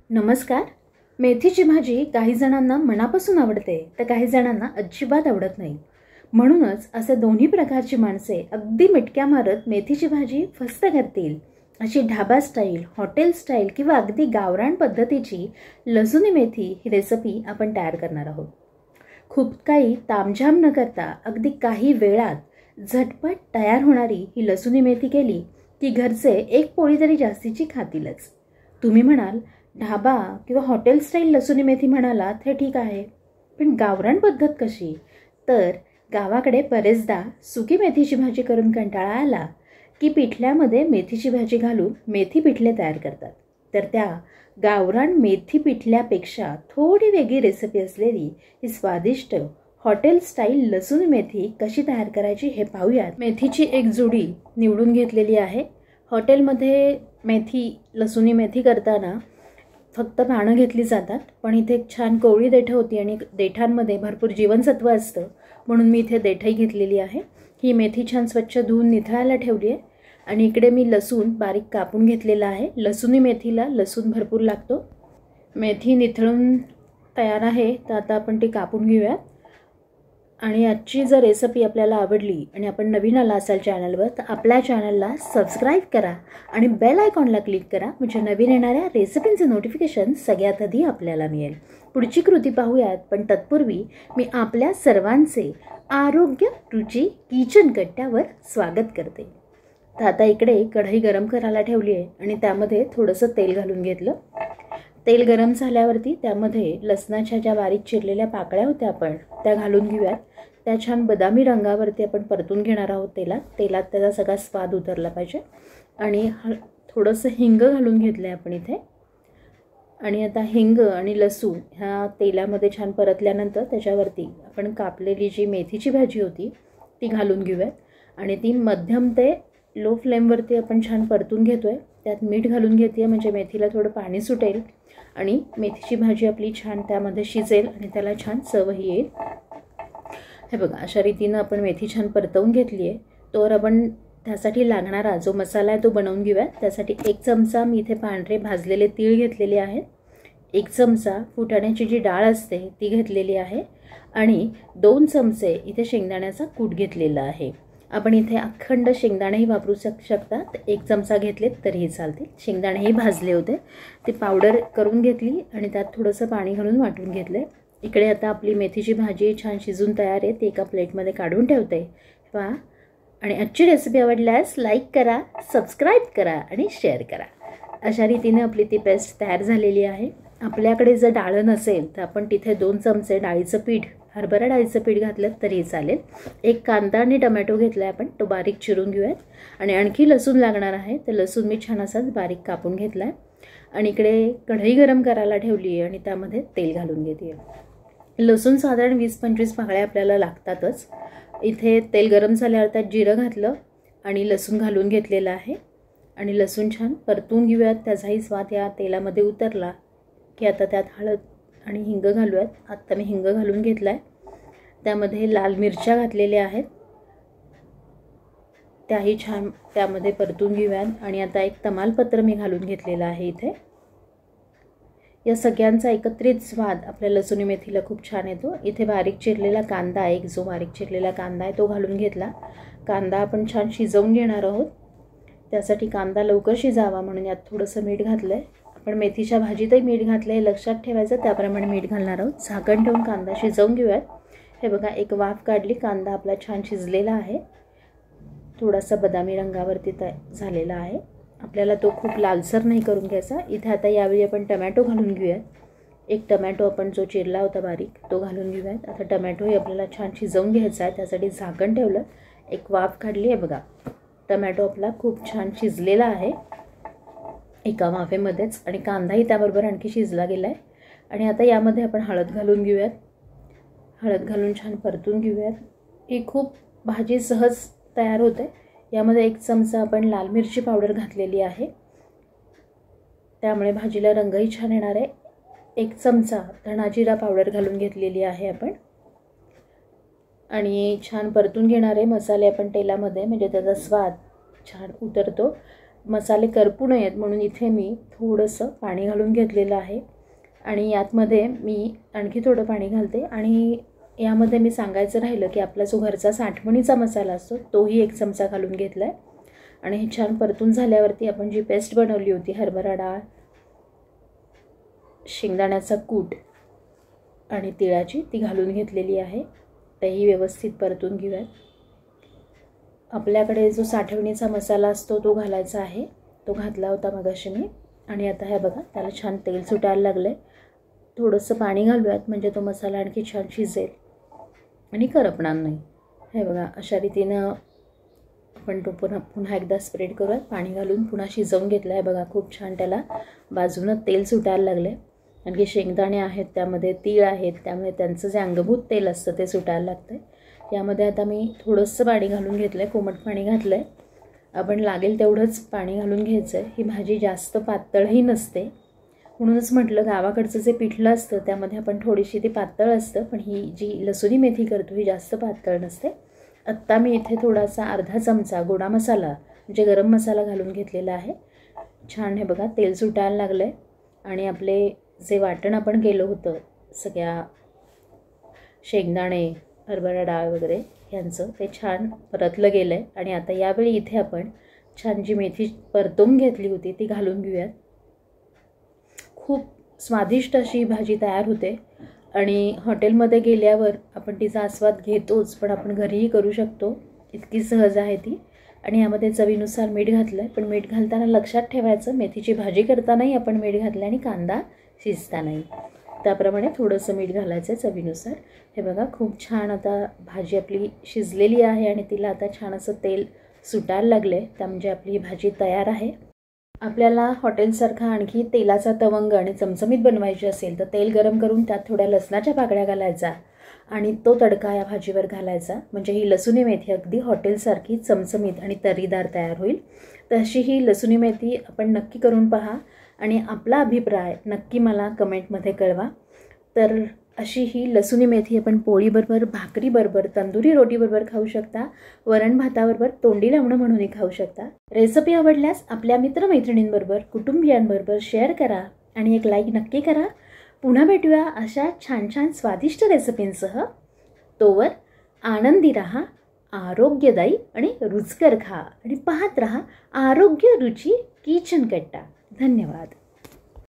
नमस्कार. मेथीची भाजी काही जणांना मनापासून आवडते तर काही जणांना अजिबात आवडत नाही. म्हणूनच असे दोन्ही प्रकारची माणसे अगदी मिटक्या मारत मेथीची भाजी फस्त करतील अशी ढाबा स्टाईल, हॉटेल स्टाईल किंवा अगदी गावरान पद्धतीची लसूणी मेथी ही रेसिपी आपण तयार करणार आहोत. खूप काही तामझाम न करता अगदी काही वेळात झटपट तयार होणारी ही लसूणी मेथी केली की घरचे एक पोळी तरी जास्तीची खातीलच. तुम्ही म्हणाल ढाबा किंवा हॉटेल स्टाईल लसूणी मेथी म्हणालात हे ठीक आहे, पण गावरान पद्धत कशी? तर गावाकडे बरेचदा सुकी मेथीची भाजी करून कंटाळा आला की पिठल्यामध्ये मेथीची भाजी घालून मेथी पिठले तयार करतात. तर त्या गावरान मेथी पिठल्यापेक्षा थोडी वेगळी रेसिपी असलेली ही स्वादिष्ट हॉटेल स्टाईल लसूणी मेथी कशी तयार करायची हे पाहूयात. मेथीची एक जुडी निवडून घेतलेली आहे. हॉटेलमध्ये मेथी लसूणी मेथी करताना फक्त पानं घेतली जातात, पण इथे एक छान कोवळी देठ होती आणि देठांमध्ये भरपूर जीवनसत्व असतं, म्हणून मी इथे देठही घेतलेली आहे. ही मेथी छान स्वच्छ धुवून निथळायला ठेवली आहे आणि इकडे मी लसूण बारीक कापून घेतलेला आहे. लसूणी मेथीला लसूण भरपूर लागतो. मेथी निथळून तयार आहे, तर आता आपण ती कापून घेऊयात. आणि आजची जर रेसिपी आपल्याला आवडली आणि आपण नवीन आला असाल चॅनलवर तर आपल्या चॅनलला सबस्क्राईब करा आणि बेल आयकॉनला क्लिक करा, म्हणजे नवीन येणाऱ्या रेसिपींचे नोटिफिकेशन सगळ्यात आधी आपल्याला मिळेल. पुढची कृती पाहूयात, पण तत्पूर्वी मी आपल्या सर्वांचे आरोग्य रुची किचन कट्ट्यावर स्वागत करते. तर आता इकडे कढई गरम करायला ठेवली आहे आणि त्यामध्ये थोडंसं तेल घालून घेतलं. तेल गरम झाल्यावरती त्यामध्ये लसणाच्या ज्या बारीक चिरलेल्या पाकळ्या होत्या आपण त्या घालून घेऊयात. त्या छान बदामी रंगावरती आपण परतून घेणार आहोत. तेलात त्याचा सगळा स्वाद उतरला पाहिजे. आणि थोडंसं हिंग घालून घेतलं आहे आपण इथे. आणि आता हिंग आणि लसूण ह्या तेलामध्ये छान परतल्यानंतर त्याच्यावरती आपण कापलेली जी मेथीची भाजी होती ती घालून घेऊयात आणि ती मध्यम ते लो फ्लेमवरती आपण छान परतून घेतो आहे. त्यात मीठ घालून घेते आहे, म्हणजे मेथीला थोडं पाणी सुटेल आणि मेथीची भाजी आपली छान त्यामध्ये शिजेल आणि त्याला छान चवही येईल. हे बघा, अशा रीतीनं आपण मेथी छान परतवून घेतली आहे. तर आपण त्यासाठी लागणारा जो मसाला आहे तो बनवून घेऊयात. त्यासाठी 1 चमचा मी इथे पांढरे भाजलेले तीळ घेतलेले आहेत. 1 चमचा फुटाण्याची जी डाळ असते ती घेतलेली आहे आणि 2 चमचे इथे शेंगदाण्याचा कूट घेतलेला आहे. आपण इथे अखंड शेंगदाणेही वापरू शकता. 1 चमचा घेतले तरीही चालतील. शेंगदाणेही भाजले होते, ते पावडर करून घेतली आणि त्यात थोडंसं पाणी घालून वाटून घेतले. इकडे आता आपली मेथीची भाजी छान शिजून तयार आहे. ती एका प्लेटमध्ये काढून ठेवते. पहा, आणि आजची रेसिपी आवडल्यास लाईक करा, सबस्क्राईब करा आणि शेअर करा. अशा रीतीने आपली ती पेस्ट तयार झालेली आहे. आपल्याकडे जर डाळ नसेल तर आपण तिथे 2 चमचे डाळीचं पीठ, हरभरा डाळीचं पीठ घातलं तरी चालेल. 1 कांदा आणि टोमॅटो घेतला आहे आपण, तो बारीक चिरून घेऊयात. आणि आणखी लसूण लागणार आहे, तर लसूण मी छान असाच बारीक कापून घेतला आहे. आणि इकडे कढई गरम करायला ठेवली आहे आणि त्यामध्ये तेल घालून घेते आहे. लसूण साधारण 20-25 पाकळ्या आपल्याला लागतातच. इथे तेल गरम झाल्यावर त्यात जिरं घातलं आणि लसूण घालून घेतलेलं आहे. आणि लसूण छान परतून घेऊयात. त्याचाही स्वाद या तेलामध्ये उतरला की आता त्यात हळद आणि हिंग घालूयात. आत्ता मी हिंग घालून घेतला आहे. त्यामध्ये लाल मिरच्या घातलेल्या आहेत, त्याही छान त्यामध्ये परतून घेऊयात. आणि आता 1 तमालपत्र मी घालून घेतलेलं आहे इथे. या सगळ्यांचा एकत्रित स्वाद आपल्या लसूणी मेथीला खूप छान येतो. इथे बारीक चिरलेला कांदा, जो बारीक चिरलेला कांदा आहे तो घालून घेतला. कांदा आपण छान शिजवून घेणार आहोत, त्यासाठी कांदा लवकर शिजावा म्हणून यात थोडंसं मीठ घातलं आहे. आपण मेथीच्या भाजीतही मीठ घातलं आहे, लक्षात ठेवायचं, त्याप्रमाणे मीठ घालणार आहोत. झाकण ठेवून कांदा शिजवून घेऊयात. हे बघा, एक वाफ काढली, कांदा आपला छान शिजलेला आहे, थोडासा बदामी रंगावरती झालेला आहे. आपल्याला तो खूप लालसर नाही करून घ्यायचा. इथे आता यावेळी आपण टमॅटो घालून घेऊयात. 1 टमॅटो आपण जो चिरला होता बारीक तो घालून घेऊयात. आता टमॅटोही आपल्याला छान शिजवून घ्यायचा आहे, त्यासाठी झाकण ठेवलं, 1 वाफ काढली आहे. बघा, टमॅटो आपला खूप छान शिजलेला आहे एका वाफेमध्येच आणि कांदाही त्याबरोबर आणखी शिजला गेला आहे. आणि आता यामध्ये आपण हळद घालून घेऊयात. हळद घालून छान परतून घेऊयात. ही खूप भाजी सहज तयार होते. यामध्ये 1 चमचा आपण लाल मिरची पावडर घातलेली आहे, त्यामुळे भाजीला रंगही छान येणार आहे. 1 चमचा धणा जिरा पावडर घालून घेतलेली आहे आपण आणि छान परतून घेणार आहे. मसाले आपण तेलामध्ये, म्हणजे त्याचा स्वाद छान उतरतो. मसाले करपू नयेत म्हणून इथे मी थोडंसं पाणी घालून घेतलेलं आहे आणि यातमध्ये मी आणखी थोडं पाणी घालते आणि यामध्ये मी सांगायचं राहिलं की आपला जो घरचा साठवणीचा मसाला असतो तोही 1 चमचा घालून घेतला आहे आणि हे छान परतून झाल्यावरती आपण जी पेस्ट बनवली होती हरभरा डाळ, शेंगदाण्याचा कूट आणि तिळाची ती घालून घेतलेली आहे. तेही व्यवस्थित परतून घेऊयात. आपल्याकडे जो साठवणीचा मसाला असतो तो घालायचा आहे, तो घातला होता मगाशी मी आणि आता हे बघा त्याला छान तेल सुटायला लागले. थोडंसं पाणी घालूयात म्हणजे तो मसाला आणखी छान शिजेल आणि करपणार नाही. हे बघा अशा रीतीनं आपण तो पुन्हा एकदा स्प्रेड करूयात. पाणी घालून पुन्हा शिजवून घेतलं आहे बघा. खूप छान त्याला बाजूनं तेल सुटायला लागले. आणखी शेंगदाणे आहेत, त्यामध्ये तीळ आहेत, त्यामुळे त्यांचं जे अंगभूत तेल असतं ते सुटायला लागतं. यामध्ये आता मी थोडंसं पाणी घालून घेतलं आहे, कोमट पाणी घातलं आहे. आपण लागेल तेवढंच पाणी घालून घ्यायचं आहे. ही भाजी जास्त पातळही नसते म्हणूनच म्हटलं गावाकडचं जे पिठलं असतं त्यामध्ये आपण थोडीशी ती पातळ असतं, पण ही जी लसुणी मेथी करतो ही जास्त पातळ नसते. आत्ता मी इथे थोडासा अर्धा चमचा गोडा मसाला म्हणजे गरम मसाला घालून घेतलेला आहे. छान हे बघा तेल सुटायला लागलं आहे आणि आपले जे वाटण आपण केलं होतं सगळ्या शेंगदाणे, हरभरा डाळ वगैरे यांचं ते छान परतलं गेलं आहे आणि आता यावेळी इथे आपण छान जी मेथी परतून घेतली होती ती घालून घेऊयात. खूप स्वादिष्ट अशी भाजी तयार होते आणि हॉटेलमध्ये गेल्यावर आपण तिचा आस्वाद घेतोच, पण आपण घरीही करू शकतो. इतकी सहज आहे ती. आणि यामध्ये चवीनुसार मीठ घातलं आहे, पण मीठ घालताना लक्षात ठेवायचं मेथीची भाजी करतानाही आपण मीठ घातलं आणि कांदा शिजतानाही त्याप्रमाणे थोडंसं मीठ घालायचं आहे चवीनुसार. हे बघा खूप छान आता भाजी आपली शिजलेली आहे आणि तिला आता छान असं तेल सुटायला लागले. त्या म्हणजे आपली ही भाजी तयार आहे. आपल्याला हॉटेलसारखा आणखी तेलाचा तवंग आणि चमचमीत बनवायची असेल तर तेल गरम करून त्यात थोड्या लसणाच्या पाकळ्या घालायचा आणि तो तडका या भाजीवर घालायचा, म्हणजे ही लसुणी मेथी अगदी हॉटेलसारखी चमचमीत आणि तरीदार तयार होईल. तशी ही लसुणी मेथी आपण नक्की करून पहा आणि आपला अभिप्राय नक्की मला कमेंटमध्ये कळवा. तर अशी ही लसुणी मेथी आपण पोळीबरोबर, भाकरीबरोबर, तंदुरी रोटीबरोबर खाऊ शकता, वरण भाताबरोबर तोंडी लावणं म्हणूनही खाऊ शकता. रेसिपी आवडल्यास आपल्या मित्रमैत्रिणींबरोबर, कुटुंबियांबरोबर शेअर करा आणि एक लाईक नक्की करा. पुन्हा भेटूया अशा छान छान स्वादिष्ट रेसिपींसह. तोवर आनंदी रहा, आरोग्यदायी आणि रुचकर खा आणि पाहत रहा आरोग्य रुची किचन कट्टा. धन्यवाद.